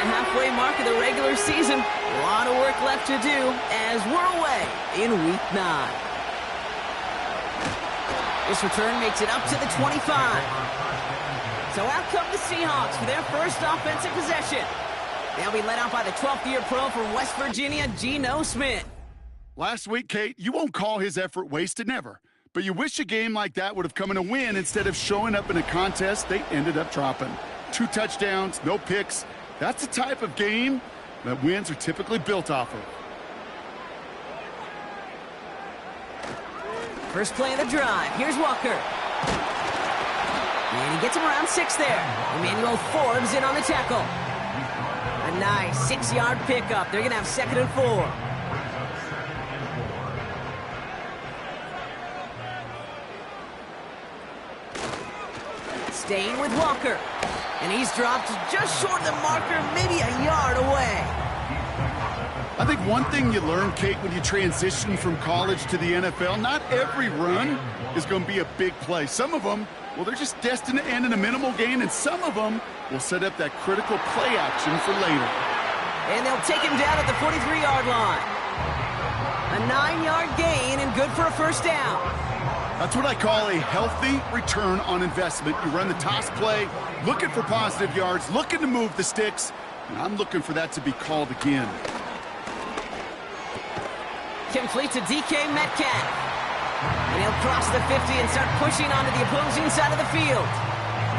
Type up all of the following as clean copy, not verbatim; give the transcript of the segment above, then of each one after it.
the halfway mark of the regular season. A lot of work left to do as we're away in Week 9. This return makes it up to the 25. So out come the Seahawks for their first offensive possession. They'll be led out by the 12th-year pro from West Virginia, Geno Smith. Last week, Kate, you won't call his effort wasted, never. But you wish a game like that would have come in a win instead of showing up in a contest they ended up dropping. 2 touchdowns, no picks. That's the type of game that wins are typically built off of. First play of the drive. Here's Walker. And he gets him around 6 there. Emmanuel Forbes in on the tackle. A nice 6-yard pickup. They're going to have 2nd and 4. Staying with Walker. And he's dropped just short of the marker, maybe a yard away. I think one thing you learn, Kate, when you transition from college to the NFL, not every run is going to be a big play. Some of them, well, they're just destined to end in a minimal gain, and some of them will set up that critical play action for later. And they'll take him down at the 43-yard line. A 9-yard gain and good for a first down. That's what I call a healthy return on investment. You run the toss play, looking for positive yards, looking to move the sticks, and I'm looking for that to be called again. Complete to DK Metcalf. And he'll cross the 50 and start pushing onto the opposing side of the field.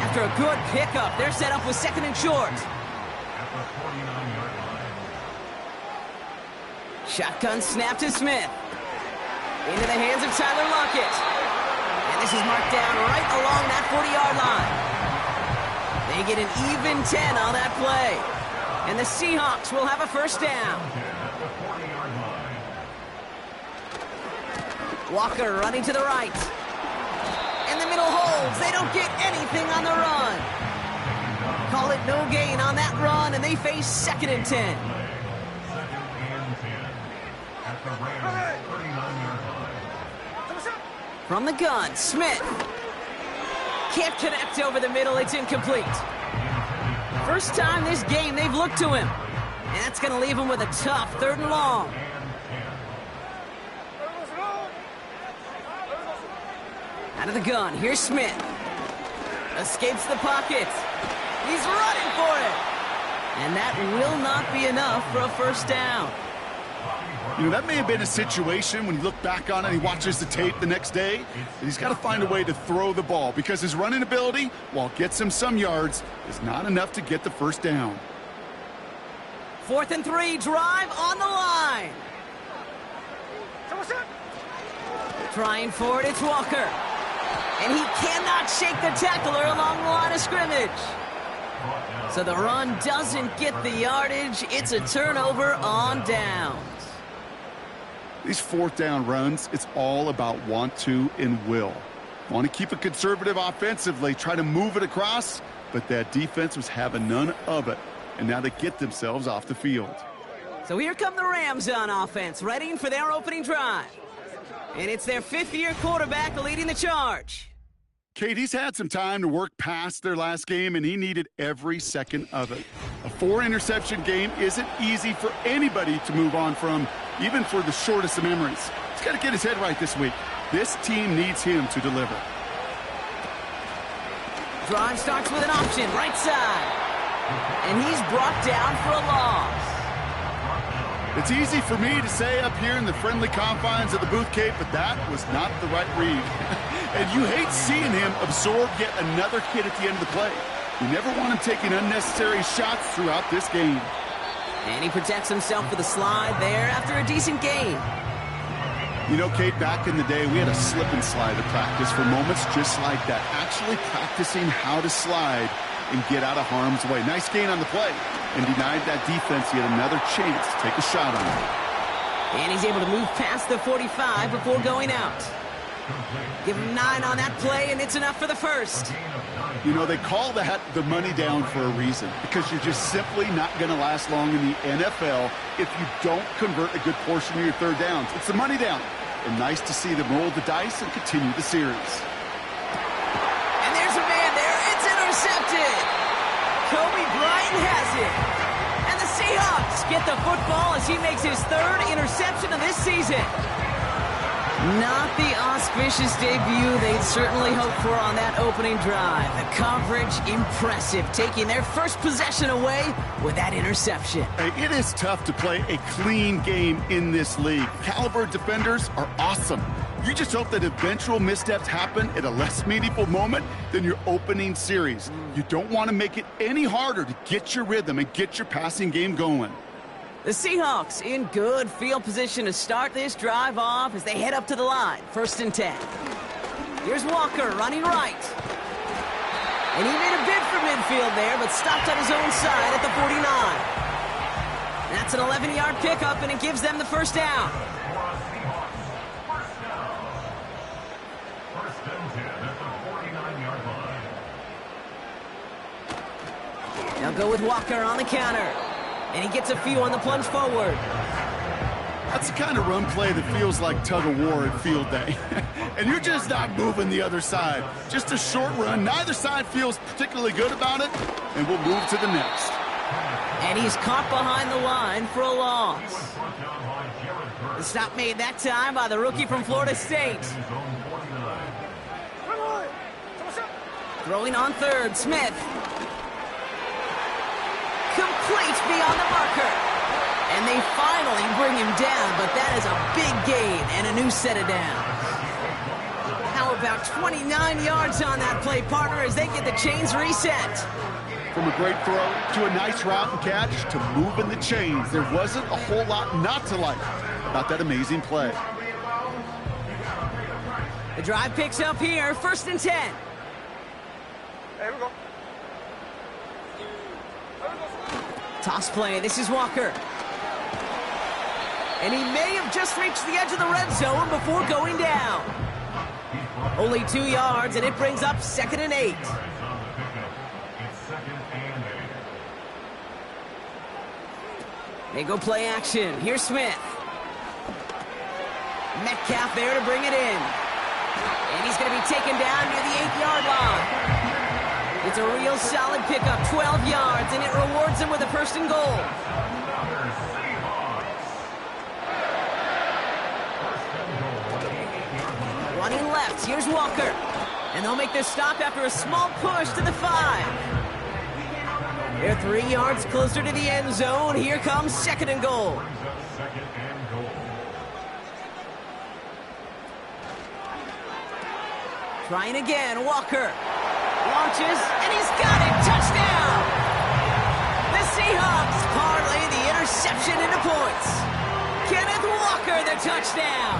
After a good pickup, they're set up with 2nd and short. Shotgun snap to Smith. Into the hands of Tyler Lockett. And this is marked down right along that 40-yard line. They get an even 10 on that play. And the Seahawks will have a first down. Walker running to the right. And the middle holds. They don't get anything on the run. Call it no gain on that run, and they face 2nd and 10. From the gun, Smith. Can't connect over the middle. It's incomplete. First time this game they've looked to him. And that's going to leave him with a tough 3rd and long. Out of the gun, here's Smith. Escapes the pocket. He's running for it. And that will not be enough for a first down. You know, that may have been a situation when you look back on it, he watches the tape the next day, he's got to find a way to throw the ball because his running ability, while it gets him some yards, is not enough to get the first down. 4th and 3, drive on the line. Trying for it, it's Walker. And he cannot shake the tackler along the line of scrimmage. So the run doesn't get the yardage. It's a turnover on downs. These 4th down runs, it's all about want to and will. Want to keep it conservative offensively, try to move it across, but that defense was having none of it. And now they get themselves off the field. So here come the Rams on offense, ready for their opening drive. And it's their 5th-year quarterback leading the charge. Kate, he's had some time to work past their last game, and he needed every second of it. A 4-interception game isn't easy for anybody to move on from, even for the shortest of memories. He's got to get his head right this week. This team needs him to deliver. Drive starts with an option, right side. And he's brought down for a loss. It's easy for me to say up here in the friendly confines of the booth, Kate, but that was not the right read. And you hate seeing him absorb yet another hit at the end of the play. You never want him taking unnecessary shots throughout this game. And he protects himself with a slide there after a decent gain. You know, Kate, back in the day, we had a slip and slide at practice for moments just like that. Actually practicing how to slide and get out of harm's way. Nice gain on the play. And denied that defense yet another chance to take a shot on him. And he's able to move past the 45 before going out. Give him 9 on that play, and it's enough for the first. You know, they call that the money down for a reason, because you're just simply not going to last long in the NFL if you don't convert a good portion of your 3rd downs. It's the money down. And nice to see them roll the dice and continue the series. And there's a man there. It's intercepted. Kobe Bryant has it. Seahawks get the football as he makes his third interception of this season. Not the auspicious debut they'd certainly hoped for on that opening drive. The coverage, impressive, taking their first possession away with that interception. Hey, it is tough to play a clean game in this league. Caliber defenders are awesome. You just hope that eventual missteps happen at a less meaningful moment than your opening series. You don't want to make it any harder to get your rhythm and get your passing game going. The Seahawks in good field position to start this drive off as they head up to the line. 1st and 10. Here's Walker running right. And he made a bid for midfield there, but stopped on his own side at the 49. That's an 11-yard pickup, and it gives them the first down. They'll go with Walker on the counter. And he gets a few on the plunge forward. That's the kind of run play that feels like tug-of-war at field day. And you're just not moving the other side. Just a short run. Neither side feels particularly good about it. And we'll move to the next. And he's caught behind the line for a loss. The stop made that time by the rookie from Florida State. Throwing on 3rd, Smith. Complete beyond the marker. And they finally bring him down, but that is a big gain and a new set of downs. How about 29 yards on that play, partner, as they get the chains reset? From a great throw to a nice route and catch to moving the chains, there wasn't a whole lot not to like about that amazing play. The drive picks up here, 1st and 10. Here we go. Toss play, this is Walker. And he may have just reached the edge of the red zone before going down. Only 2 yards, and it brings up 2nd and 8. They go play action. Here's Smith. Metcalf there to bring it in. And he's going to be taken down near the 8-yard line. It's a real solid pickup, 12 yards, and it rewards him with a 1st and goal. Running left, here's Walker. And they'll make this stop after a small push to the 5. They're 3 yards closer to the end zone. Here comes 2nd and goal. Trying again, Walker. Launches, and he's got it! Touchdown! The Seahawks parlay the interception into points. Kenneth Walker, the touchdown!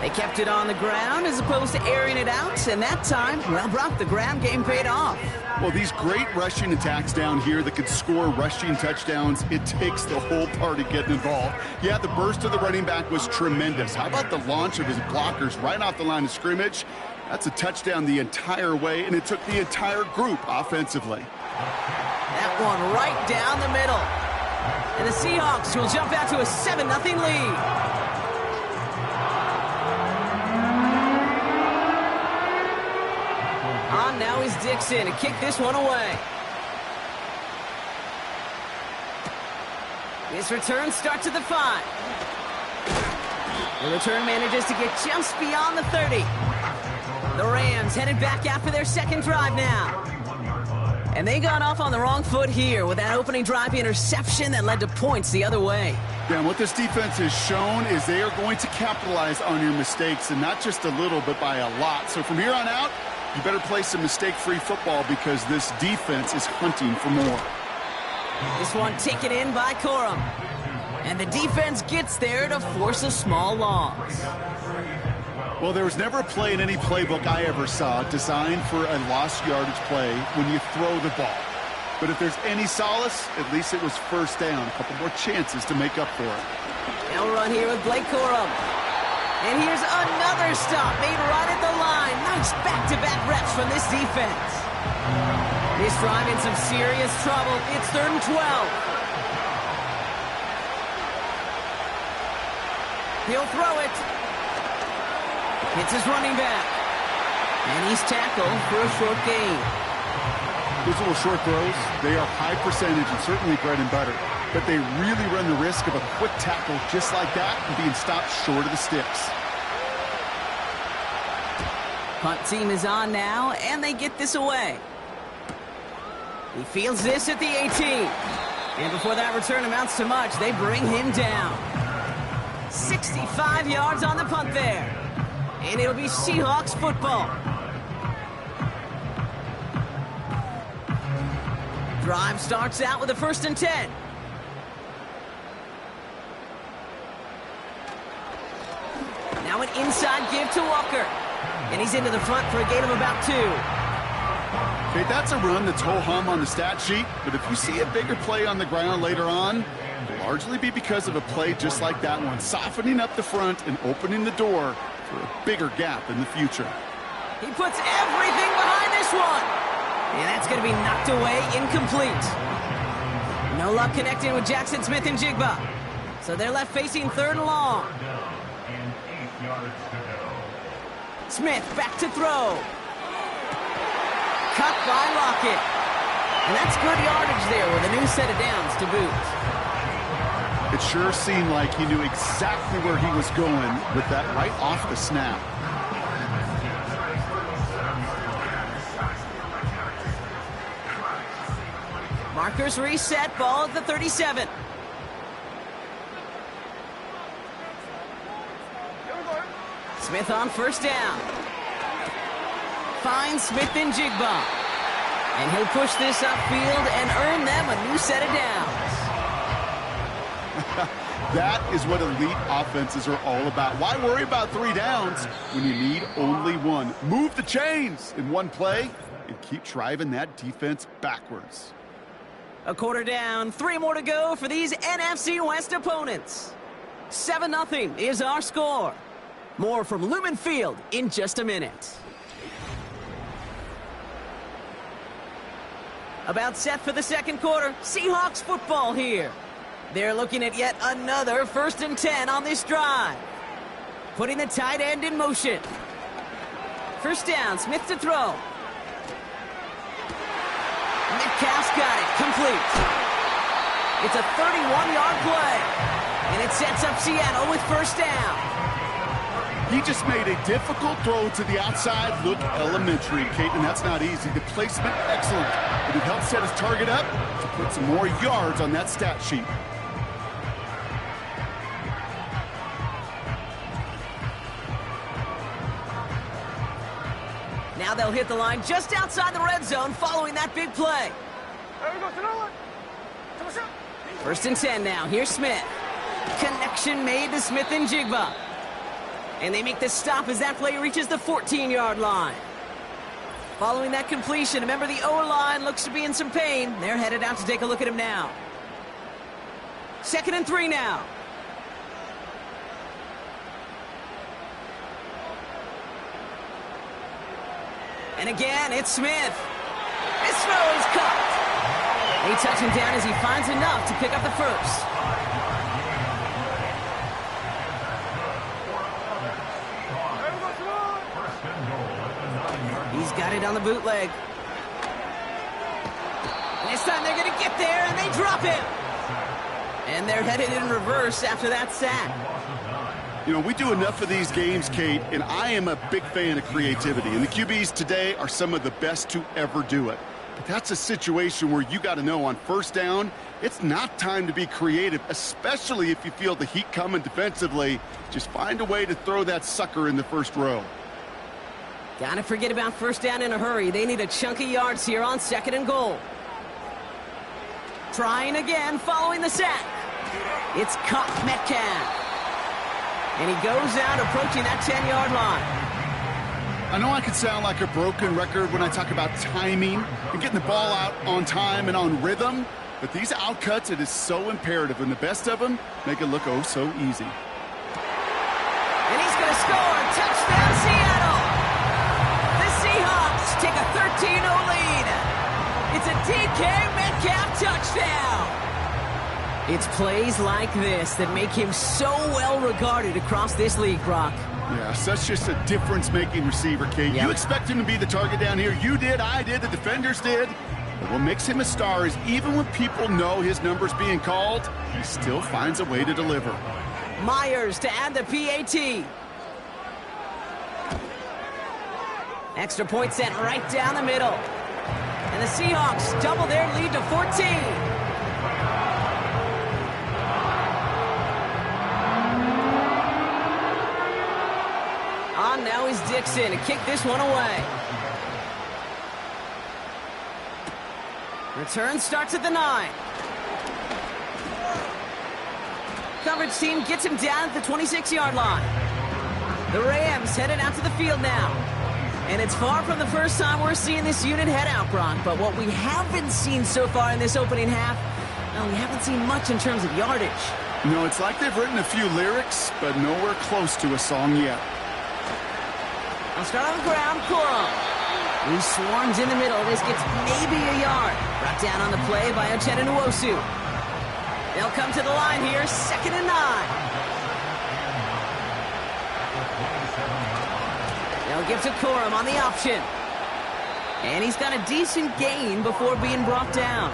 They kept it on the ground as opposed to airing it out, and that time, well, Brock, the ground game paid off. Well, these great rushing attacks down here that could score rushing touchdowns, it takes the whole party getting involved. Yeah, the burst of the running back was tremendous. How about the launch of his blockers right off the line of scrimmage? That's a touchdown the entire way, and it took the entire group offensively. That one right down the middle. And the Seahawks will jump out to a 7-0 lead. On now is Dixon to kick this one away. This return starts at the 5. The return manages to get just beyond the 30. The Rams headed back after their 2nd drive now. And they got off on the wrong foot here with that opening drive interception that led to points the other way. Yeah, and what this defense has shown is they are going to capitalize on your mistakes, and not just a little, but by a lot. So from here on out, you better play some mistake-free football because this defense is hunting for more. This one taken in by Corum. And the defense gets there to force a small loss. Well, there was never a play in any playbook I ever saw designed for a lost yardage play when you throw the ball. But if there's any solace, at least it was 1st down. A couple more chances to make up for it. Now run here with Blake Corum. And here's another stop made right at the line. Nice back-to-back reps from this defense. This drive in some serious trouble. It's 3rd and 12. He'll throw it. Hits his running back. And he's tackled for a short gain. Those little short throws, they are high percentage and certainly bread and butter. But they really run the risk of a quick tackle just like that and being stopped short of the sticks. Punt team is on now, and they get this away. He fields this at the 18. And before that return amounts to much, they bring him down. 65 yards on the punt there. And it'll be Seahawks football. Drive starts out with a 1st and 10. Now an inside give to Walker. And he's into the front for a gain of about 2. Okay, that's a run that's ho-hum on the stat sheet, but if you see a bigger play on the ground later on, it'll largely be because of a play just like that one, softening up the front and opening the door for a bigger gap in the future. He puts everything behind this one. And that's going to be knocked away, incomplete. No luck connecting with Jackson Smith and Jigba. So they're left facing 3rd and long. Smith back to throw. Cut by Lockett. And that's good yardage there with a new set of downs to boot. It sure seemed like he knew exactly where he was going with that right off the snap. Markers reset, ball at the 37. Smith on 1st down. Finds Smith and Jigba. And he'll push this upfield and earn them a new set of downs. That is what elite offenses are all about. Why worry about 3 downs when you need only 1? Move the chains in one play and keep driving that defense backwards. A quarter down, 3 more to go for these NFC West opponents. 7-0 is our score. More from Lumen Field in just a minute. About set for the 2nd quarter. Seahawks football here. They're looking at yet another 1st and 10 on this drive. Putting the tight end in motion. 1st down, Smith to throw. Metcalf's got it, complete. It's a 31-yard play. And it sets up Seattle with 1st down. He just made a difficult throw to the outside look elementary, Kate, and that's not easy. The placement, excellent. But it helped set his target up to put some more yards on that stat sheet. Now they'll hit the line just outside the red zone following that big play. 1st and 10 now. Here's Smith. Connection made to Smith and Jigba. And they make the stop as that play reaches the 14-yard line. Following that completion, remember the O-line looks to be in some pain. They're headed out to take a look at him now. 2nd and 3 now. And again, it's Smith. This throw is caught. They touch him down as he finds enough to pick up the 1st. He's got it on the bootleg. And this time they're going to get there, and they drop him. And they're headed in reverse after that sack. You know, we do enough of these games, Kate, and I am a big fan of creativity. And the QBs today are some of the best to ever do it. But that's a situation where you got to know on 1st down, it's not time to be creative, especially if you feel the heat coming defensively. Just find a way to throw that sucker in the 1st row. Gotta forget about 1st down in a hurry. They need a chunk of yards here on 2nd and goal. Trying again following the sack. It's caught Metcalf. And he goes out approaching that 10-yard line. I know I can sound like a broken record when I talk about timing and getting the ball out on time and on rhythm, but these outcuts, it is so imperative, and the best of them make it look oh so easy. And he's going to score. Touchdown, Seattle. The Seahawks take a 13-0 lead. It's a DK Metcalf touchdown. It's plays like this that make him so well regarded across this league, Brock. Yeah, such just a difference-making receiver, Kate. Yep. You expect him to be the target down here. You did, I did, the defenders did. But what makes him a star is even when people know his number's being called, he still finds a way to deliver. Myers to add the PAT. Extra point sent right down the middle. And the Seahawks double their lead to 14. On now is Dixon to kick this one away. Return starts at the 9. Coverage team gets him down at the 26-yard line. The Rams headed out to the field now. And it's far from the first time we're seeing this unit head out, Brock. But what we haven't seen so far in this opening half, well, we haven't seen much in terms of yardage. No, it's like they've written a few lyrics, but nowhere close to a song yet. I'll start on the ground, Corum. He swarms in the middle. This gets maybe a yard. Brought down on the play by Uchenna Nwosu. They'll come to the line here, 2nd and 9. They'll give to Corum on the option. And he's got a decent gain before being brought down.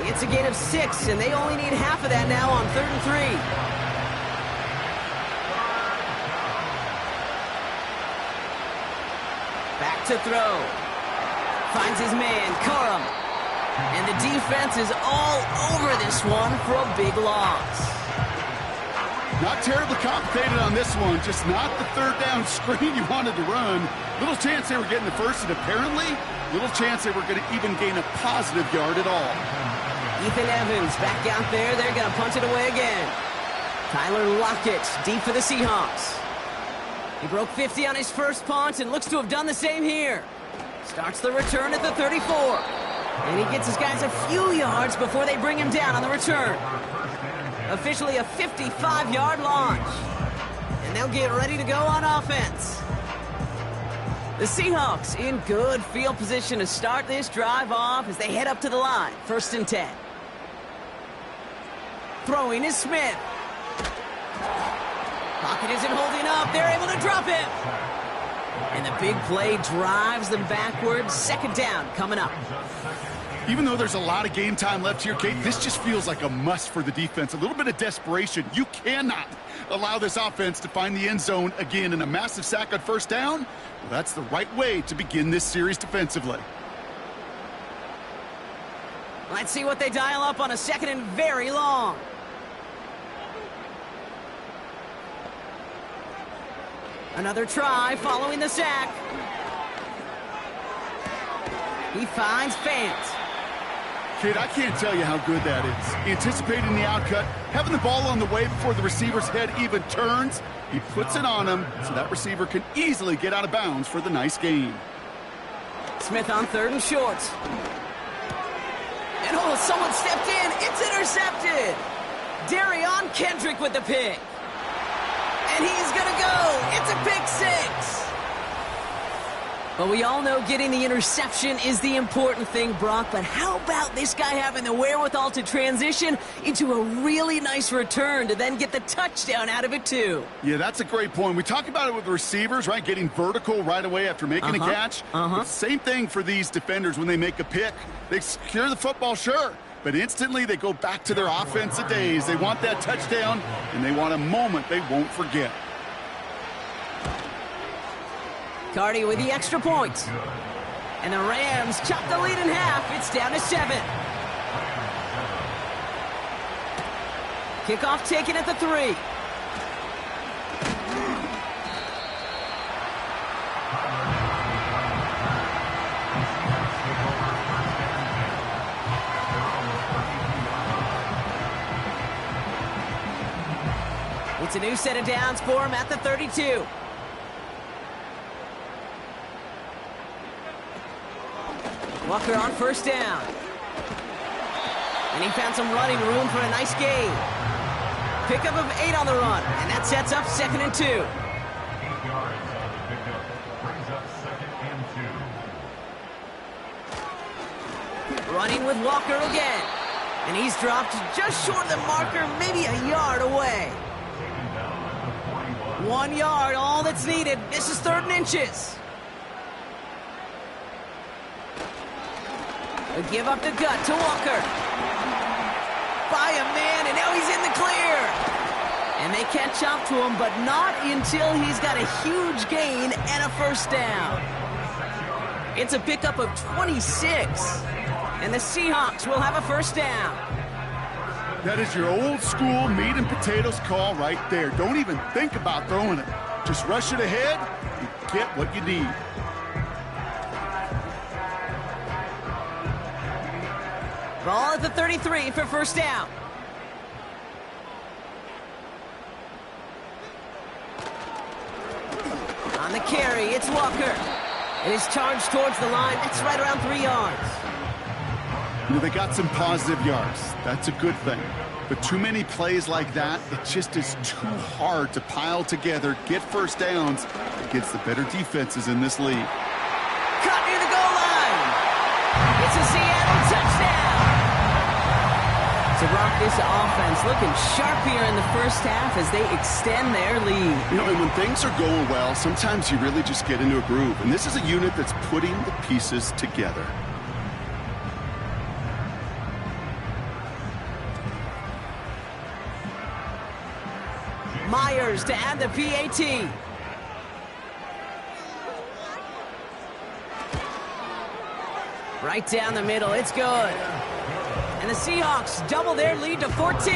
It's a gain of 6, and they only need half of that now on 3rd and 3. Back to throw. Finds his man, Corum. And the defense is all over this one for a big loss. Not terribly complicated on this one, just not the 3rd down screen you wanted to run. Little chance they were getting the first, and apparently, little chance they were going to even gain a positive yard at all. Ethan Evans back out there. They're going to punt it away again. Tyler Lockett deep for the Seahawks. He broke 50 on his first punt and looks to have done the same here. Starts the return at the 34. And he gets his guys a few yards before they bring him down on the return. Officially a 55-yard launch. And they'll get ready to go on offense. The Seahawks in good field position to start this drive off as they head up to the line. 1st and 10. Throwing is Smith. Pocket isn't holding up. They're able to drop him. And the big play drives them backwards. 2nd down coming up. Even though there's a lot of game time left here, Kate, this just feels like a must for the defense. A little bit of desperation. You cannot allow this offense to find the end zone again in a massive sack on 1st down. Well, that's the right way to begin this series defensively. Let's see what they dial up on a 2nd and very long. Another try following the sack. He finds Fant. Kid, I can't tell you how good that is. Anticipating the outcut, having the ball on the way before the receiver's head even turns, he puts it on him so that receiver can easily get out of bounds for the nice gain. Smith on 3rd and short. And oh, someone stepped in. It's intercepted. Darion Kendrick with the pick. And he's going to go. It's a pick 6. But we all know getting the interception is the important thing, Brock. But how about this guy having the wherewithal to transition into a really nice return to then get the touchdown out of it, too? Yeah, that's a great point. We talk about it with the receivers, right? Getting vertical right away after making a catch. Same thing for these defenders when they make a pick. They secure the football, sure. But instantly they go back to their offensive days. They want that touchdown, and they want a moment they won't forget. Cardi with the extra point. And the Rams chop the lead in half. It's down to 7. Kickoff taken at the 3. It's a new set of downs for him at the 32. Walker on 1st down. And he found some running room for a nice gain. Pickup of 8 on the run, and that sets up 2nd and 2. 8 yards on the pickup brings up 2nd and 2. Running with Walker again. And he's dropped just short of the marker, maybe a yard away. 1 yard, all that's needed. This is 3rd and inches. They give up the gut to Walker. By a man, and now he's in the clear. And they catch up to him, but not until he's got a huge gain and a first down. It's a pickup of 26. And the Seahawks will have a first down. That is your old school meat and potatoes call right there. Don't even think about throwing it. Just rush it ahead and get what you need. Ball at the 33 for first down. On the carry, it's Walker. It is charged towards the line. That's right around 3 yards. You know, they got some positive yards. That's a good thing. But too many plays like that, it just is too hard to pile together, get first downs against the better defenses in this league. Caught near the goal line. It's a Seattle touchdown. So, Brock, this offense looking sharp here in the first half as they extend their lead. You know, and when things are going well, sometimes you really just get into a groove. And this is a unit that's putting the pieces together. Myers to add the PAT. Right down the middle, it's good. And the Seahawks double their lead to 14.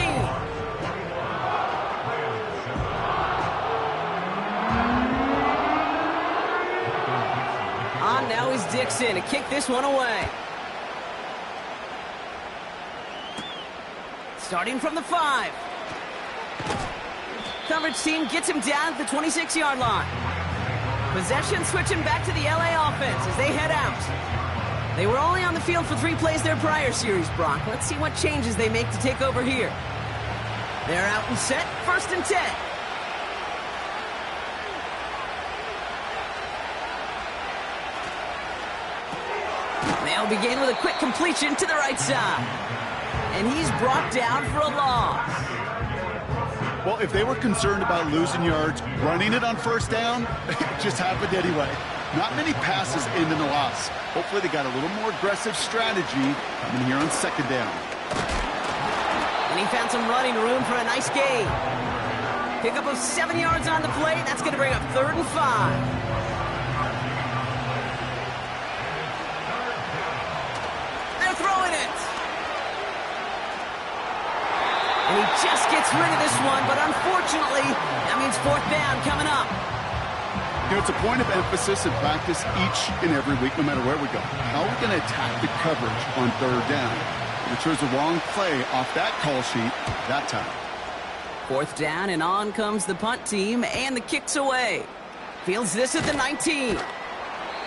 On now is Dixon to kick this one away. Starting from the 5. Coverage team gets him down at the 26-yard line. Possession switching back to the LA offense as they head out. They were only on the field for 3 plays their prior series, Brock. Let's see what changes they make to take over here. They're out and set, 1st and 10. They'll begin with a quick completion to the right side. And he's brought down for a loss. Well, if they were concerned about losing yards, running it on first down, it just happened anyway. Not many passes end in a loss. Hopefully they got a little more aggressive strategy coming here on 2nd down. And he found some running room for a nice gain. Pickup of 7 yards on the play. That's going to bring up 3rd and 5. They're throwing it. And he just gets rid of this one, but unfortunately, that means 4th down coming up. You know, it's a point of emphasis in practice each and every week, no matter where we go. How are we going to attack the coverage on 3rd down? We chose the wrong play off that call sheet that time. 4th down, and on comes the punt team, and the kick's away. Fields this at the 19.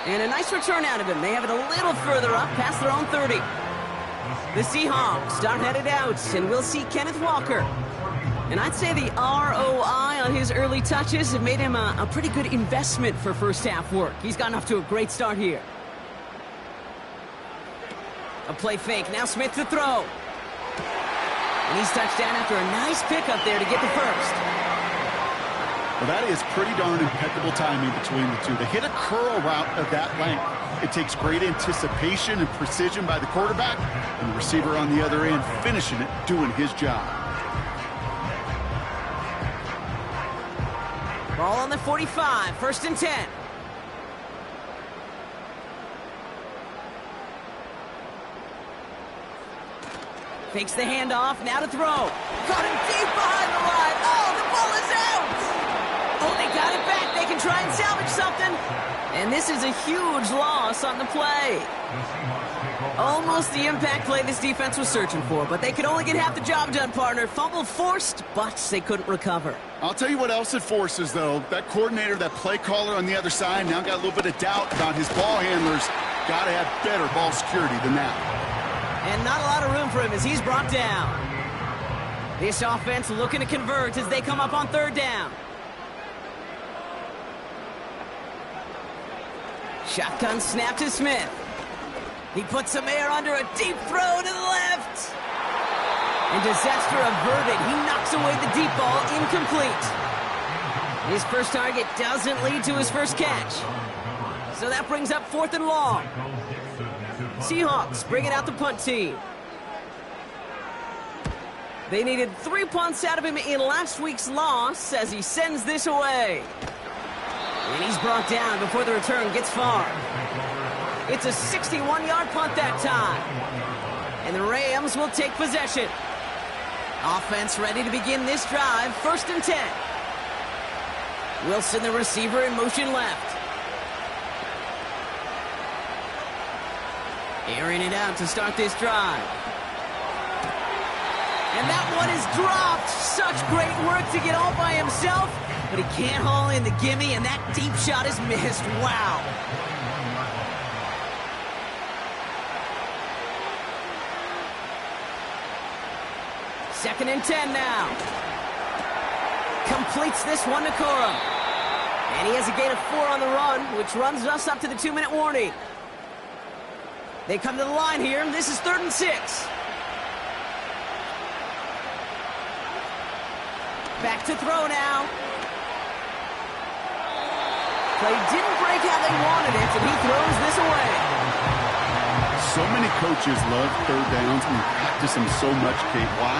And a nice return out of him. They have it a little further up, past their own 30. The Seahawks are headed out, and we'll see Kenneth Walker. And I'd say the ROI on his early touches have made him a pretty good investment for first half work. He's gotten off to a great start here. A play fake. Now Smith to throw. And he's touched down after a nice pickup there to get the first. Well, that is pretty darn impeccable timing between the two. To hit a curl route of that length, it takes great anticipation and precision by the quarterback, and the receiver on the other end finishing it, doing his job. Ball on the 45, 1st and 10. Fakes the handoff, now to throw. Caught him deep behind the line. Oh, the ball is out! Oh, they got it back. They can try and salvage something. And this is a huge loss on the play. Almost the impact play this defense was searching for, but they could only get half the job done, partner. Fumble forced, but they couldn't recover. I'll tell you what else it forces, though. That coordinator, that play caller on the other side, now got a little bit of doubt about his ball handlers. Got to have better ball security than that. And not a lot of room for him as he's brought down. This offense looking to convert as they come up on 3rd down. Shotgun snap to Smith. He puts some air under a deep throw to the left. And disaster averted. He knocks away the deep ball, incomplete. His first target doesn't lead to his first catch. So that brings up 4th and long. Seahawks bringing out the punt team. They needed 3 punts out of him in last week's loss as he sends this away. And he's brought down before the return gets far. It's a 61-yard punt that time. And the Rams will take possession. Offense ready to begin this drive, 1st and 10. Wilson, the receiver, in motion left. Airing it out to start this drive. And that one is dropped. Such great work to get all by himself. But he can't haul in the gimme, and that deep shot is missed. Wow. Second and 10 now. Completes this one to Corum. And he has a gain of 4 on the run, which runs us up to the 2-minute warning. They come to the line here. This is 3rd and 6. Back to throw now. Play didn't break how they wanted it, and he throws this away. So many coaches love 3rd downs and practice them so much, Kate. Why?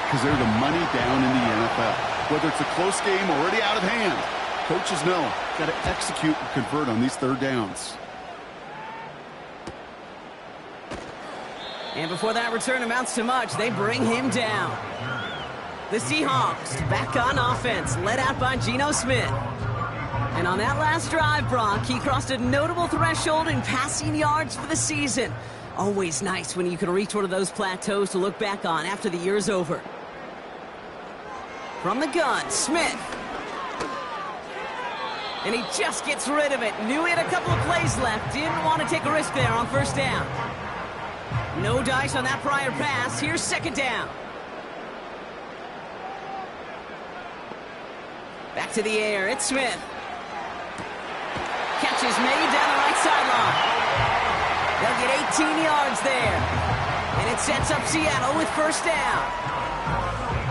Because they're the money down in the NFL. Whether it's a close game or already out of hand, coaches know got to execute and convert on these 3rd downs. And before that return amounts to much, they bring him down. The Seahawks back on offense, led out by Geno Smith. And on that last drive, Brock, he crossed a notable threshold in passing yards for the season. Always nice when you can reach one of those plateaus to look back on after the year's over. From the gun, Smith. And he just gets rid of it. Knew he had a couple of plays left. Didn't want to take a risk there on 1st down. No dice on that prior pass. Here's 2nd down. Back to the air. It's Smith. Catch is made down the right sideline. They'll get 18 yards there. And it sets up Seattle with 1st down.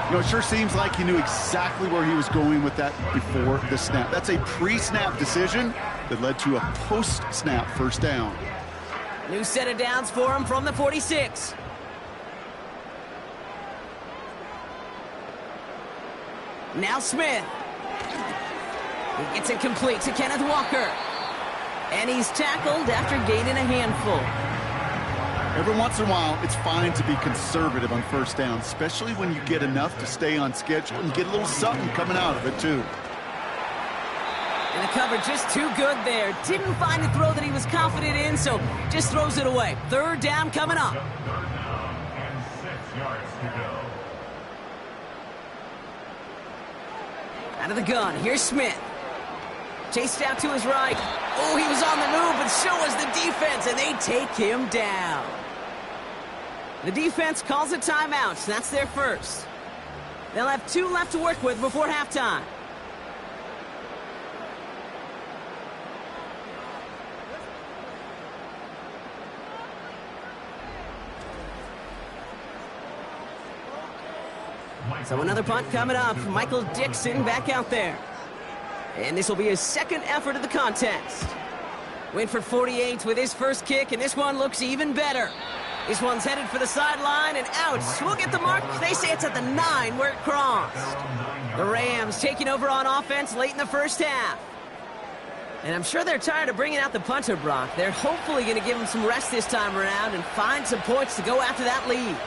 You know, it sure seems like he knew exactly where he was going with that before the snap. That's a pre-snap decision that led to a post-snap 1st down. New set of downs for him from the 46. Now Smith. He gets it complete to Kenneth Walker. And he's tackled after gaining a handful. Every once in a while, it's fine to be conservative on 1st down, especially when you get enough to stay on schedule and get a little something coming out of it, too. And the cover just too good there. Didn't find the throw that he was confident in, so just throws it away. 3rd down coming up. 3rd down and 6 yards to go. Out of the gun, here's Smith. Chased out to his right. Oh, he was on the move, but so was the defense, and they take him down. The defense calls a timeout, so that's their 1st. They'll have 2 left to work with before halftime. So another punt coming up. Michael Dixon back out there. And this will be his 2nd effort of the contest. Winford 48 with his 1st kick, and this one looks even better. This one's headed for the sideline and out. We'll get the mark. They say it's at the 9 where it crossed. The Rams taking over on offense late in the 1st half. And I'm sure they're tired of bringing out the punter, Brock. They're hopefully going to give him some rest this time around and find some points to go after that lead.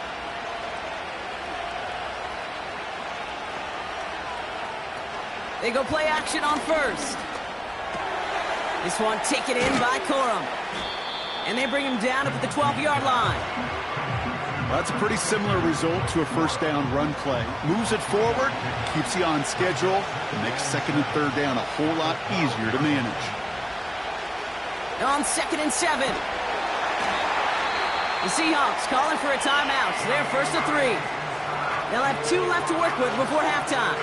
They go play action on 1st. This one taken in by Corum. And they bring him down up at the 12-yard line. Well, that's a pretty similar result to a 1st down run play. Moves it forward, keeps you on schedule, and makes 2nd and 3rd down a whole lot easier to manage. On 2nd and 7. The Seahawks calling for a timeout. They're 1st and 3. They'll have 2 left to work with before halftime.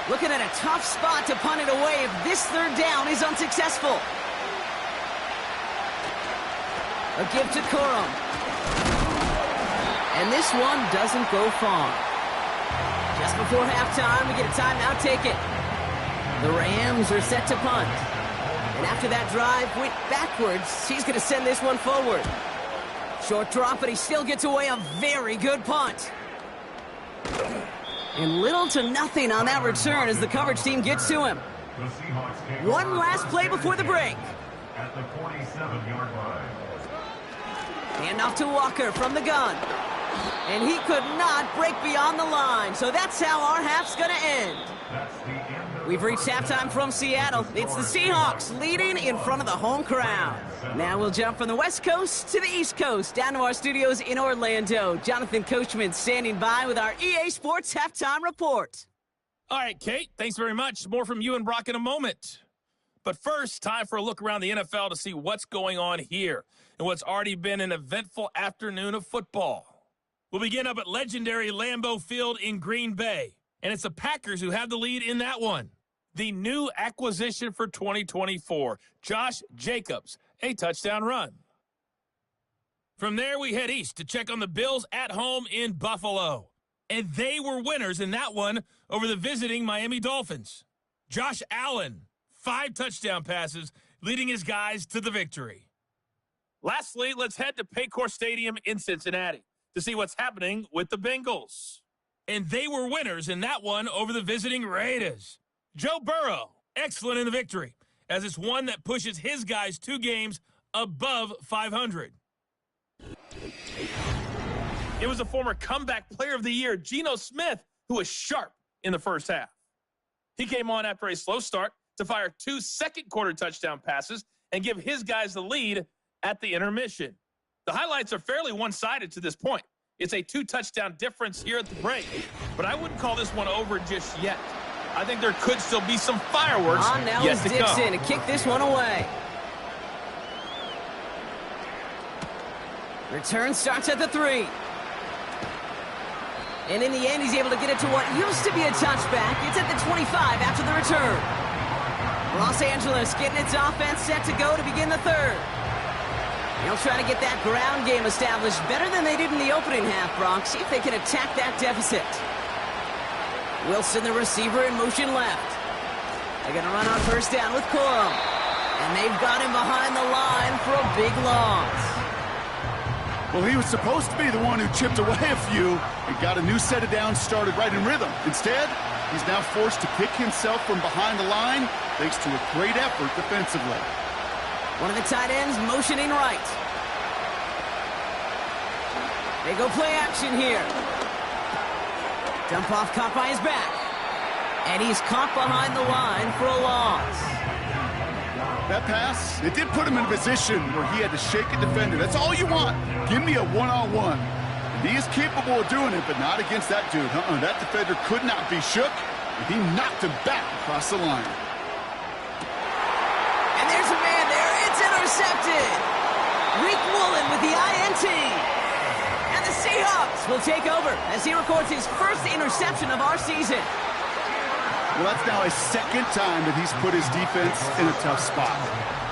Looking at a tough spot to punt it away if this 3rd down is unsuccessful. A give to Corum. And this one doesn't go far. Just before halftime, we get a timeout taken. The Rams are set to punt. And after that drive went backwards, he's going to send this one forward. Short drop, but he still gets away a very good punt. And little to nothing on that return as the coverage team gets to him. One last play before the break. At the 47-yard line. Hand off to Walker from the gun. And he could not break beyond the line. So that's how our half's going to end. We've reached halftime from Seattle. It's the Seahawks leading in front of the home crowd. Now we'll jump from the West Coast to the East Coast, down to our studios in Orlando. Jonathan Coachman standing by with our EA Sports Halftime Report. All right, Kate, thanks very much. More from you and Brock in a moment. But first, time for a look around the NFL to see what's going on here and what's already been an eventful afternoon of football. We'll begin up at legendary Lambeau Field in Green Bay, and it's the Packers who have the lead in that one. The new acquisition for 2024, Josh Jacobs, a touchdown run. From there, we head east to check on the Bills at home in Buffalo. And they were winners in that one over the visiting Miami Dolphins. Josh Allen, 5 touchdown passes, leading his guys to the victory. Lastly, let's head to Paycor Stadium in Cincinnati to see what's happening with the Bengals. And they were winners in that one over the visiting Raiders. Joe Burrow, excellent in the victory, as it's one that pushes his guys 2 games above 500. It was a former comeback player of the year, Geno Smith, who was sharp in the first half. He came on after a slow start to fire 2 second-quarter touchdown passes and give his guys the lead at the intermission. The highlights are fairly one-sided to this point. It's a 2-touchdown difference here at the break, but I wouldn't call this one over just yet. I think there could still be some fireworks now yet is to Dixon come. to kick this one away. Return starts at the 3. And in the end, he's able to get it to what used to be a touchback. It's at the 25 after the return. Los Angeles getting its offense set to go to begin the third. They'll try to get that ground game established better than they did in the opening half, Brock. See if they can attack that deficit. Wilson, the receiver, in motion left. They're going to run on first down with Corum. And they've got him behind the line for a big loss. Well, he was supposed to be the one who chipped away a few and got a new set of downs started right in rhythm. Instead, he's now forced to pick himself from behind the line thanks to a great effort defensively. One of the tight ends motioning right. They go play action here. Dump off caught by his back. And he's caught behind the line for a loss. That pass, it did put him in a position where he had to shake a defender. That's all you want. Give me a one-on-one. And he is capable of doing it, but not against that dude. That defender could not be shook, and he knocked him back across the line. And there's a man there. It's intercepted. Rick Woolen with the INT. And the Seahawks will take over as he records his first interception of our season. Well, that's now his second time that he's put his defense in a tough spot.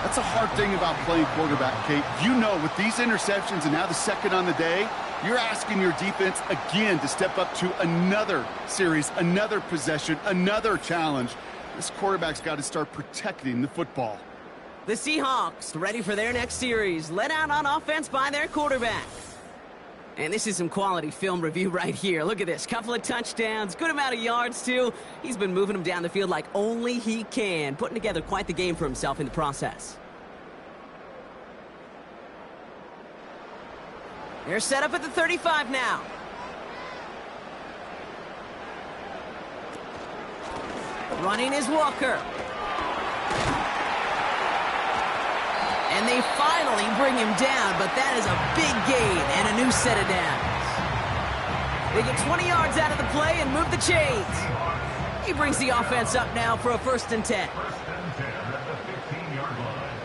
That's a hard thing about playing quarterback, Kate. You know, with these interceptions and now the second on the day, you're asking your defense again to step up to another series, another possession, another challenge. This quarterback's got to start protecting the football. The Seahawks ready for their next series, led out on offense by their quarterback. And this is some quality film review right here. Look at this. Couple of touchdowns, good amount of yards, too. He's been moving them down the field like only he can, putting together quite the game for himself in the process. They're set up at the 35 now. Running is Walker. And they finally bring him down, but that is a big gain and a new set of downs. They get 20 yards out of the play and move the chains. He brings the offense up now for a 1st and 10. First and 10 at the 15-yard line.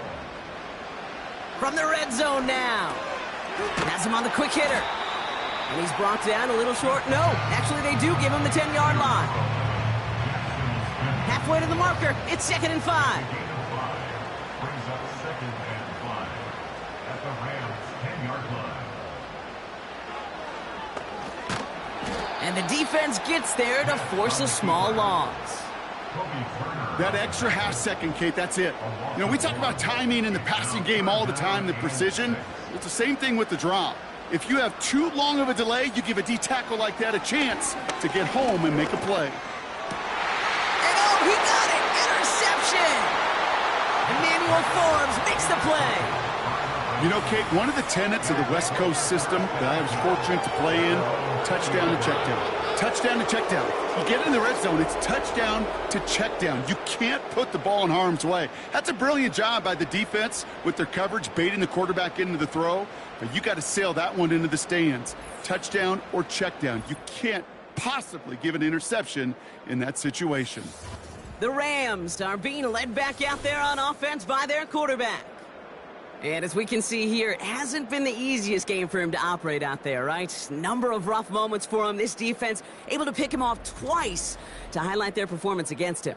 From the red zone now. Has him on the quick hitter. And he's brought down a little short. No, actually they do give him the 10-yard line. Halfway to the marker, it's 2nd and 5. at the Rams' 10-yard line. And the defense gets there to force a small loss. That extra half second, Kate, that's it. You know, we talk about timing in the passing game all the time, the precision. It's the same thing with the drop. If you have too long of a delay, you give a D tackle like that a chance to get home and make a play. And oh, he got it! Interception! Emmanuel Forbes makes the play. You know, Kate, one of the tenets of the West Coast system that I was fortunate to play in, touchdown to check down. Touchdown to check down. You get in the red zone, it's touchdown to check down. You can't put the ball in harm's way. That's a brilliant job by the defense with their coverage, baiting the quarterback into the throw. But you got to sail that one into the stands. Touchdown or check down. You can't possibly give an interception in that situation. The Rams are being led back out there on offense by their quarterback. And as we can see here, it hasn't been the easiest game for him to operate out there, right? Number of rough moments for him. This defense able to pick him off twice to highlight their performance against him.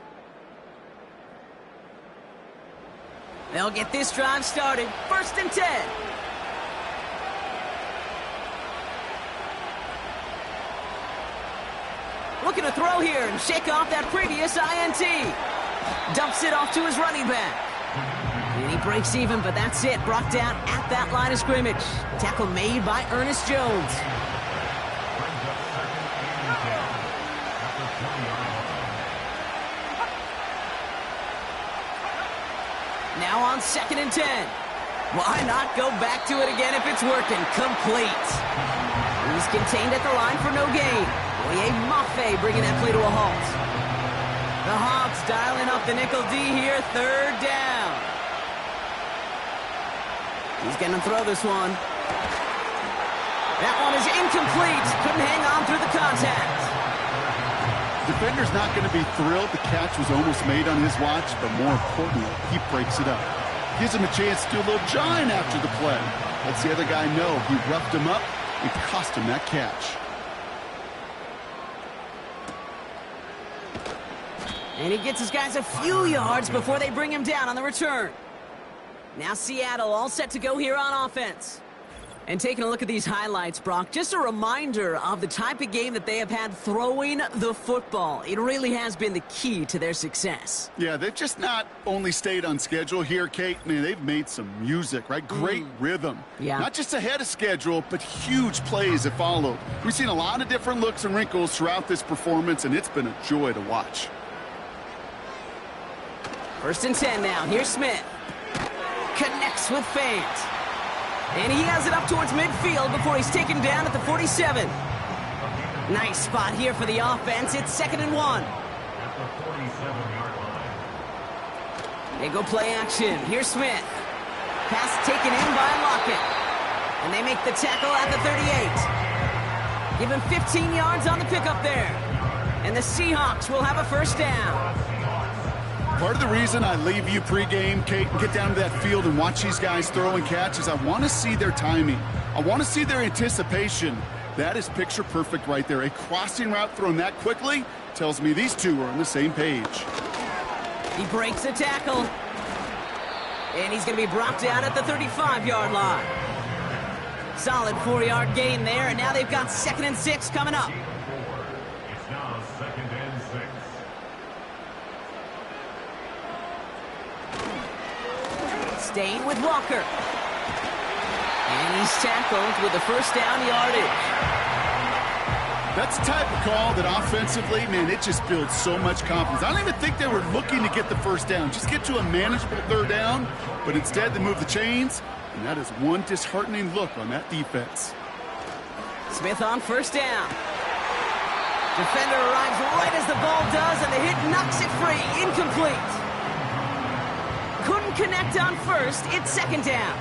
They'll get this drive started. 1st and 10. Looking to throw here and shake off that previous INT. Dumps it off to his running back. And he breaks even, but that's it. Brought down at that line of scrimmage. Tackle made by Ernest Jones. Now on 2nd and 10. Why not go back to it again if it's working? Complete. He's contained at the line for no gain. Boye Mafe bringing that play to a halt. The Hawks dialing up the nickel D here. 3rd down. He's going to throw this one. That one is incomplete. Couldn't hang on through the contact. Defender's not going to be thrilled the catch was almost made on his watch, but more importantly, he breaks it up. Gives him a chance to do a little jawing after the play. Lets the other guy know he roughed him up and cost him that catch. And he gets his guys a few yards before they bring him down on the return. Now Seattle all set to go here on offense. And taking a look at these highlights, Brock, just a reminder of the type of game that they have had throwing the football. It really has been the key to their success. Yeah, they've just not only stayed on schedule here, Kate. Man, they've made some music, right? Great rhythm. Yeah. Not just ahead of schedule, but huge plays that followed. We've seen a lot of different looks and wrinkles throughout this performance, and it's been a joy to watch. 1st and 10 now. Here's Smith. Connects with Fant. And he has it up towards midfield before he's taken down at the 47. Nice spot here for the offense. It's 2nd and 1. At the 47-yard line. They go play action. Here's Smith. Pass taken in by Lockett. And they make the tackle at the 38. Give him 15 yards on the pickup there. And the Seahawks will have a 1st down. Part of the reason I leave you pregame, Kate, and get down to that field and watch these guys throw and catch is I want to see their timing. I want to see their anticipation. That is picture perfect right there. A crossing route thrown that quickly tells me these two are on the same page. He breaks a tackle. And he's going to be brought down at the 35-yard line. Solid 4-yard gain there, and now they've got 2nd and 6 coming up. It's now 2nd and 6. Staying with Walker. And he's tackled with the 1st down yardage. That's the type of call that offensively, man, it just builds so much confidence. I don't even think they were looking to get the 1st down. Just get to a manageable 3rd down, but instead they move the chains, and that is one disheartening look on that defense. Smith on 1st down. Defender arrives right as the ball does, and the hit knocks it free. Incomplete. Couldn't connect on 1st. It's 2nd down.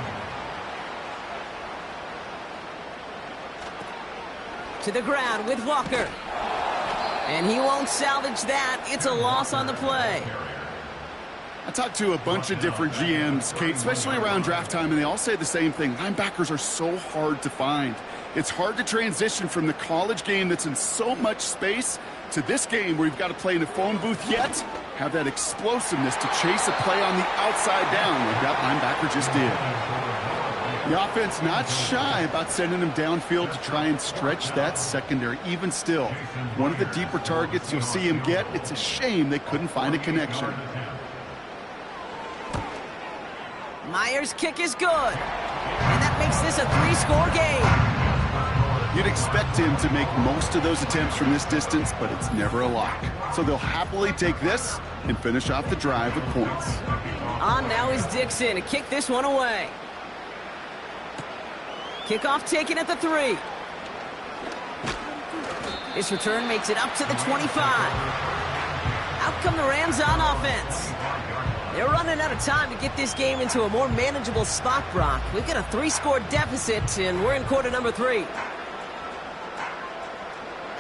To the ground with Walker. And he won't salvage that. It's a loss on the play. I talked to a bunch of different GMs, Kate, especially around draft time, and they all say the same thing. Linebackers are so hard to find. It's hard to transition from the college game that's in so much space to this game where you've got to play in a phone booth, yet have that explosiveness to chase a play on the outside down like that linebacker just did. The offense not shy about sending him downfield to try and stretch that secondary. Even still, one of the deeper targets you'll see him get. It's a shame they couldn't find a connection. Myers' kick is good. And that makes this a 3-score game. You'd expect him to make most of those attempts from this distance, but it's never a lock. So they'll happily take this and finish off the drive with points. On now is Dixon to kick this one away. Kickoff taken at the 3. This return makes it up to the 25. Out come the Rams on offense. They're running out of time to get this game into a more manageable spot, Brock. We've got a 3-score deficit, and we're in quarter number 3.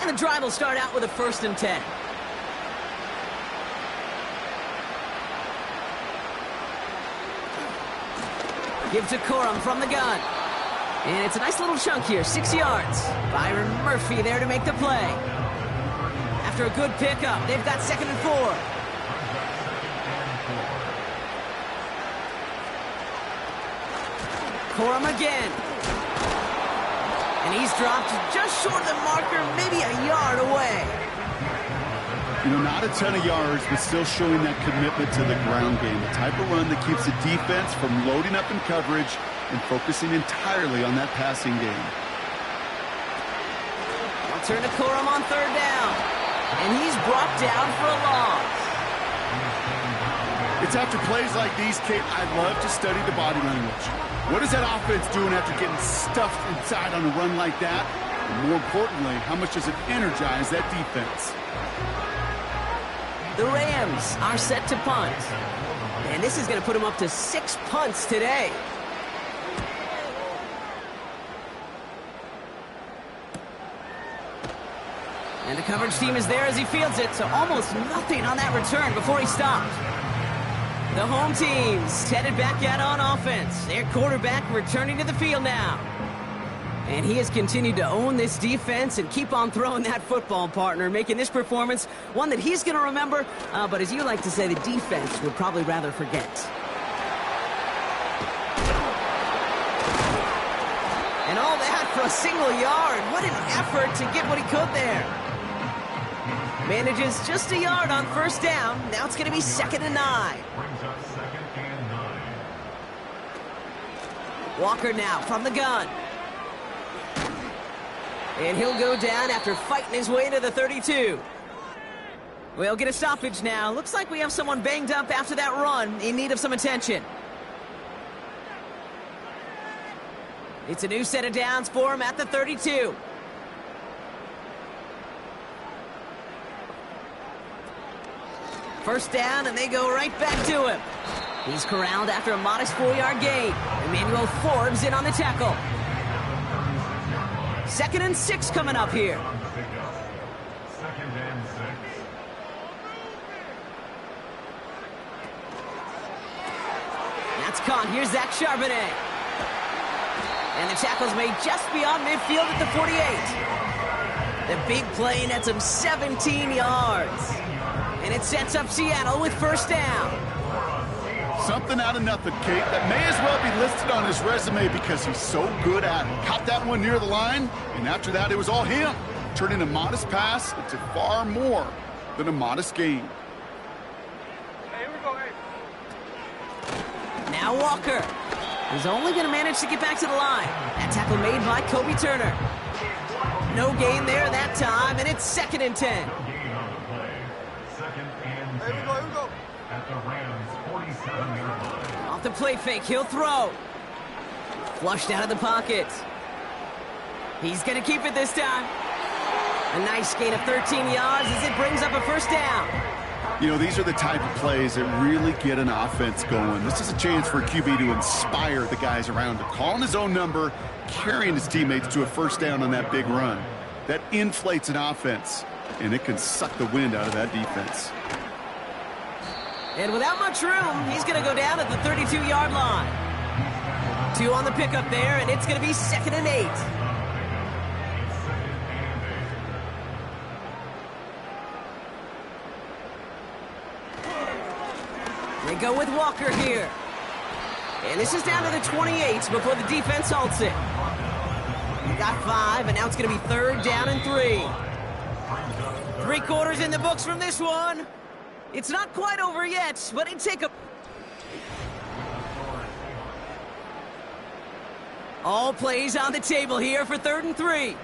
And the drive will start out with a 1st and 10. Give to Corum from the gun. And it's a nice little chunk here, 6 yards. Byron Murphy there to make the play. After a good pickup, they've got 2nd and 4. Corum again. And he's dropped just short of the marker, maybe a yard away. You know, not a ton of yards, but still showing that commitment to the ground game. The type of run that keeps the defense from loading up in coverage and focusing entirely on that passing game. I'll turn to Corum on 3rd down. And he's brought down for a loss. It's after plays like these, Kate, I love to study the body language. What is that offense doing after getting stuffed inside on a run like that? And more importantly, how much does it energize that defense? The Rams are set to punt. And this is going to put them up to 6 punts today. And the coverage team is there as he fields it, so almost nothing on that return before he stopped. The home team's headed back out on offense. Their quarterback returning to the field now. And he has continued to own this defense and keep on throwing that football, partner, making this performance one that he's going to remember, but as you like to say, the defense would probably rather forget. And all that for a single yard. What an effort to get what he could there. Manages just a yard on 1st down. Now it's going to be 2nd and 9. Walker now from the gun. And he'll go down after fighting his way to the 32. We'll get a stoppage now. Looks like we have someone banged up after that run in need of some attention. It's a new set of downs for him at the 32. First down, and they go right back to him. He's corralled after a modest 4-yard gain. Emmanuel Forbes in on the tackle. 2nd and 6 coming up here. 2nd and 6. That's caught. Here's Zach Charbonnet. And the tackle's made just beyond midfield at the 48. The big play nets him 17 yards. And it sets up Seattle with 1st down. Something out of nothing, Kate, that may as well be listed on his resume because he's so good at it. Caught that one near the line, and after that, it was all him. Turning a modest pass into far more than a modest gain. Hey, here we go, hey. Now Walker. He's only going to manage to get back to the line. That tackle made by Kobe Turner. No gain there that time, and it's 2nd and 10. Here we go, here we go. At the Rams' 47-yard line. Off the play fake, he'll throw. Flushed out of the pocket. He's going to keep it this time. A nice gain of 13 yards as it brings up a 1st down. You know, these are the type of plays that really get an offense going. This is a chance for a QB to inspire the guys around him. Calling his own number, carrying his teammates to a 1st down on that big run. That inflates an offense, and it can suck the wind out of that defense. And without much room, he's going to go down at the 32-yard line. 2 on the pickup there, and it's going to be 2nd and 8. They go with Walker here. And this is down to the 28 before the defense halts it. We got 5, and now it's going to be 3rd down and 3. 3 quarters in the books from this one. It's not quite over yet, but it'd take a... All plays on the table here for 3rd and 3.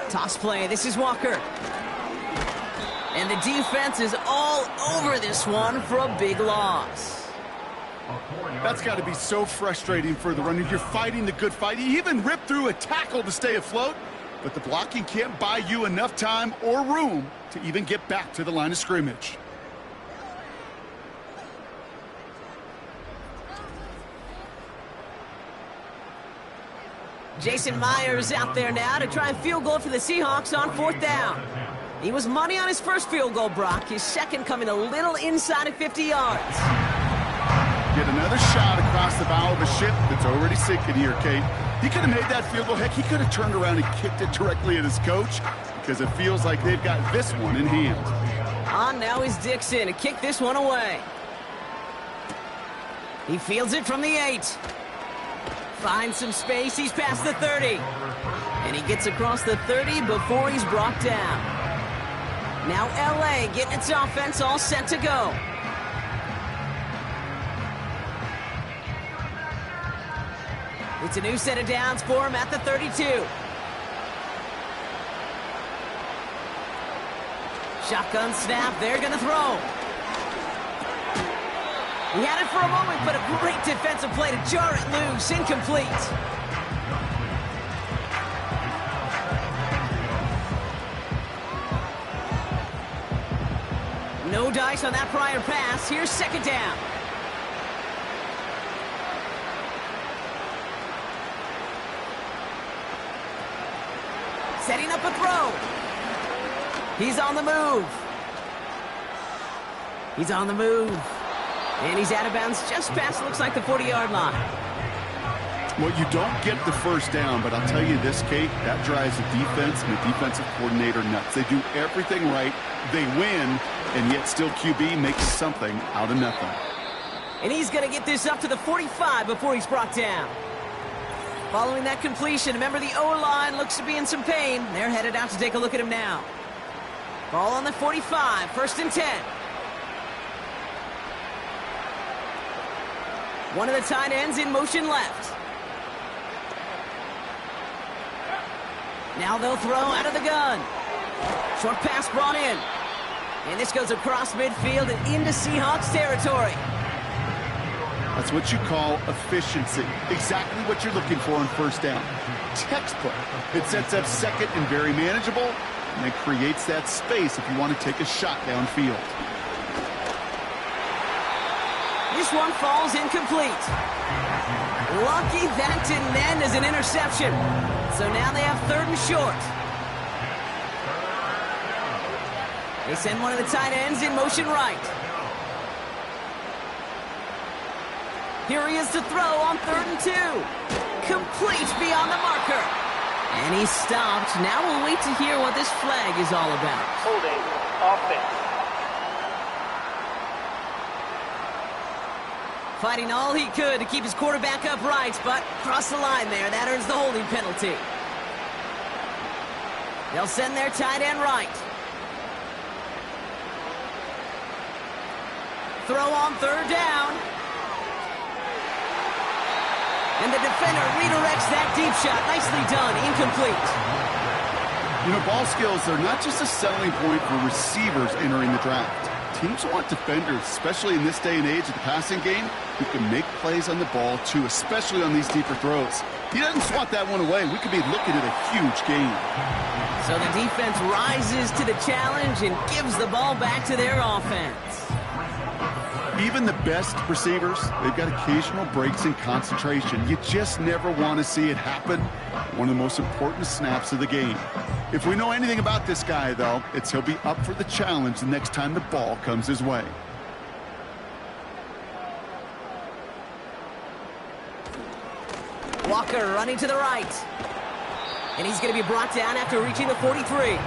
Toss play. This is Walker. And the defense is all over this one for a big loss. That's got to be so frustrating for the runner. You're fighting the good fight. You even ripped through a tackle to stay afloat, but the blocking can't buy you enough time or room to even get back to the line of scrimmage. Jason Myers out there now to try and field goal for the Seahawks on 4th down. He was money on his first field goal, Brock. His second coming a little inside of 50 yards. Get another shot across the bow of a ship that's already sinking here, Kate. He could have made that field goal. Heck, he could have turned around and kicked it directly at his coach because it feels like they've got this one in hand. On now is Dixon to kick this one away. He fields it from the 8. Finds some space. He's past the 30. And he gets across the 30 before he's brought down. Now LA getting its offense all set to go. It's a new set of downs for him at the 32. Shotgun snap. They're going to throw. He had it for a moment, but a great defensive play to jar it loose. Incomplete. No dice on that prior pass. Here's 2nd down. Setting up a throw. He's on the move. He's on the move. And he's out of bounds just past, looks like, the 40-yard line. Well, you don't get the first down, but I'll tell you this, Kate, that drives the defense and the defensive coordinator nuts. They do everything right. They win, and yet still QB makes something out of nothing. And he's going to get this up to the 45 before he's brought down. Following that completion, remember the O-line looks to be in some pain. They're headed out to take a look at him now. Ball on the 45, 1st and 10. One of the tight ends in motion left. Now they'll throw out of the gun. Short pass brought in. And this goes across midfield and into Seahawks territory. That's what you call efficiency. Exactly what you're looking for on 1st down. Textbook. It sets up 2nd and very manageable, and it creates that space if you want to take a shot downfield. This one falls incomplete. Lucky that didn't end as an interception. So now they have 3rd and short. They send one of the tight ends in motion right. Here he is to throw on 3rd and 2. Complete beyond the marker. And he's stopped. Now we'll wait to hear what this flag is all about. Holding offense. Fighting all he could to keep his quarterback upright, but crossed the line there. That earns the holding penalty. They'll send their tight end right. Throw on 3rd down. And the defender redirects that deep shot. Nicely done. Incomplete. You know, ball skills are not just a selling point for receivers entering the draft. Teams want defenders, especially in this day and age of the passing game, who can make plays on the ball, too, especially on these deeper throws. He doesn't swat that one away. We could be looking at a huge game. So the defense rises to the challenge and gives the ball back to their offense. Even the best receivers, they've got occasional breaks in concentration. You just never want to see it happen. One of the most important snaps of the game. If we know anything about this guy, though, it's he'll be up for the challenge the next time the ball comes his way. Walker running to the right. And he's going to be brought down after reaching the 43.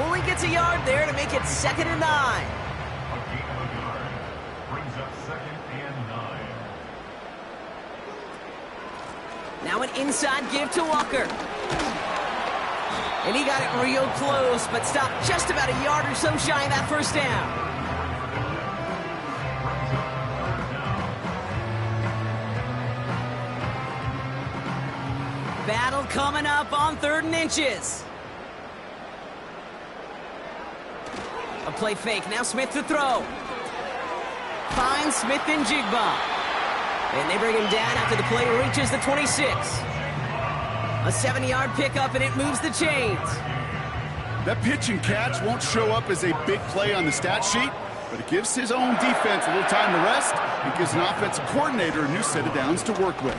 Only gets a yard there to make it 2nd and 9. Brings up 2nd and 9. Now an inside give to Walker. And he got it real close, but stopped just about a yard or so shy of that first down. Battle coming up on 3rd and inches. A play fake. Now Smith to throw. Finds Smith and Jigba. And they bring him down after the play reaches the 26. A 70-yard pickup, and it moves the chains. That pitch and catch won't show up as a big play on the stat sheet, but it gives his own defense a little time to rest. It gives an offensive coordinator a new set of downs to work with.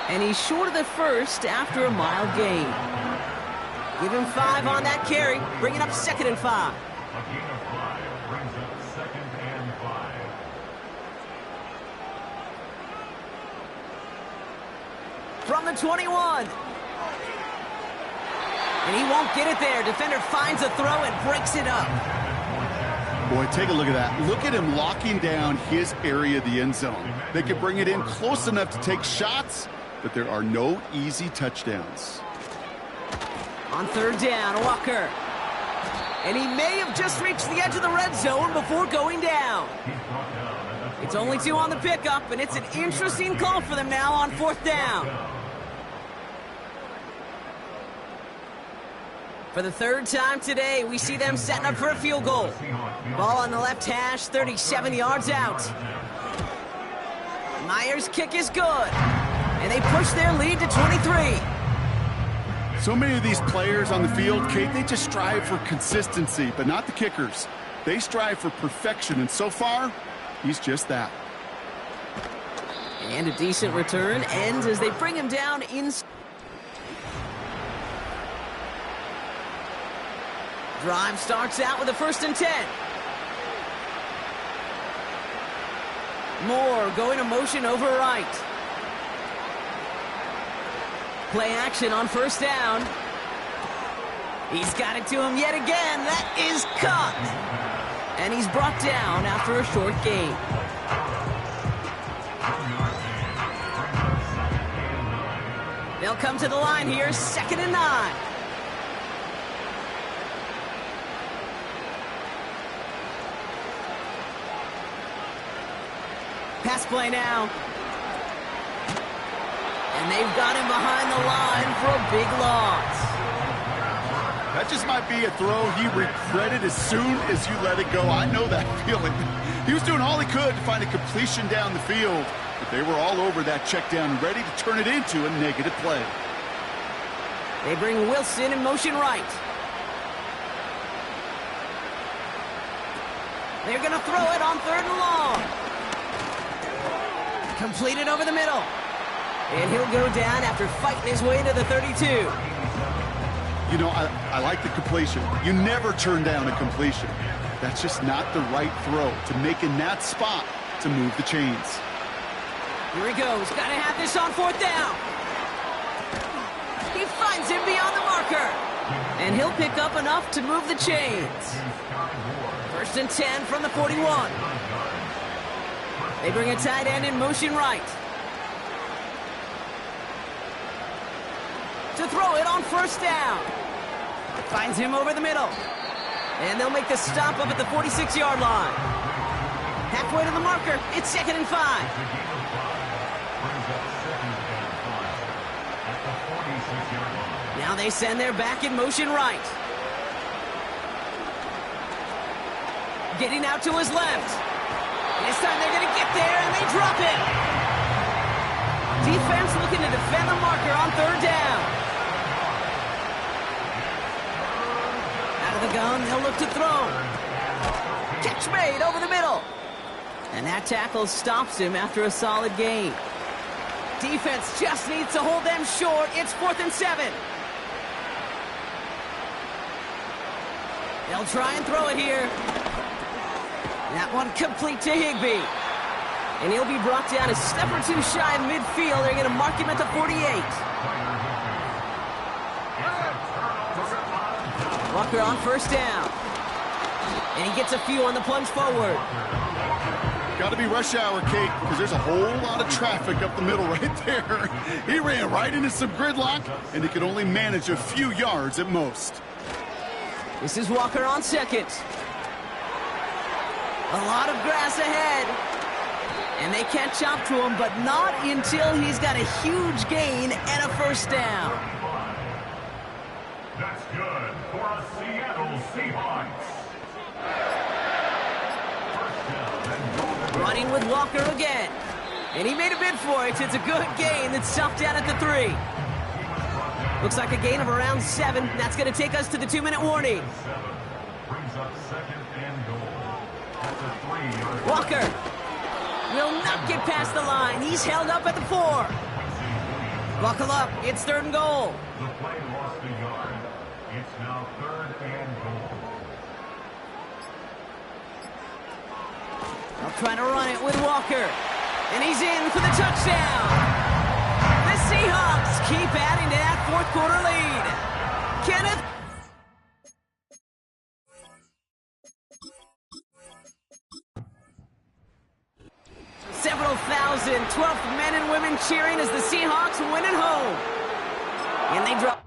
And he's short of the first after a mile gain. Give him 5 on that carry, bringing up 2nd and 5. A gain of 5 brings up 2nd and 5. From the 21. And he won't get it there. Defender finds a throw and breaks it up. Boy, take a look at that. Look at him locking down his area of the end zone. They could bring it in close enough to take shots, but there are no easy touchdowns. On 3rd down, Walker. And he may have just reached the edge of the red zone before going down. It's only 2 on the pickup, and it's an interesting call for them now on 4th down. For the 3rd time today, we see them setting up for a field goal. Ball on the left hash, 37 yards out. Myers' kick is good. And they push their lead to 23. So many of these players on the field, Kate, they just strive for consistency, but not the kickers. They strive for perfection, and so far, he's just that. And a decent return ends as they bring him down in. Drive starts out with a 1st and 10. Moore going to motion over right. Play action on 1st down. He's got it to him yet again. That is caught. And he's brought down after a short gain. They'll come to the line here, 2nd and 9. Pass play now. And they've got him behind the line for a big loss. That just might be a throw he regretted as soon as you let it go. I know that feeling. He was doing all he could to find a completion down the field, but they were all over that check down, ready to turn it into a negative play. They bring Wilson in motion right. They're going to throw it on 3rd and long. Completed over the middle. And he'll go down after fighting his way to the 32. You know, I like the completion. You never turn down a completion. That's just not the right throw to make in that spot to move the chains. Here he goes. Got to have this on 4th down. He finds him beyond the marker. And he'll pick up enough to move the chains. 1st and 10 from the 41. They bring a tight end in motion right. To throw it on 1st down. Finds him over the middle. And they'll make the stop up at the 46-yard line. Halfway to the marker, it's 2nd and 5. Now they send their back in motion right. Getting out to his left. This time they're going to get there, and they drop it. Defense looking to defend the marker on 3rd down. Out of the gun, they'll look to throw. Catch made over the middle. And that tackle stops him after a solid gain. Defense just needs to hold them short. It's 4th and 7. They'll try and throw it here. That one complete to Higbee. And he'll be brought down a step or 2 shy of midfield. They're going to mark him at the 48. Walker on 1st down. And he gets a few on the plunge forward. Got to be rush hour, Kate, because there's a whole lot of traffic up the middle right there. He ran right into some gridlock, and he could only manage a few yards at most. This is Walker on second. A lot of grass ahead. And they can't chop to him, but not until he's got a huge gain and a first down. That's good for a Seattle Seahawks. Running with Walker again. And he made a bid for it. It's a good gain that's stuffed down at the 3. Looks like a gain of around 7. That's going to take us to the 2-minute warning. Brings up second and goal. That's a 3-yard. Walker will not get past the line. He's held up at the 4. Buckle up. It's 3rd and goal. The play lost a yard. It's now 3rd and goal. They'll try to run it with Walker. And he's in for the touchdown. The Seahawks keep adding to that fourth quarter lead. Kenneth. Several thousand 12th men and women cheering as the Seahawks win at home. And they drop.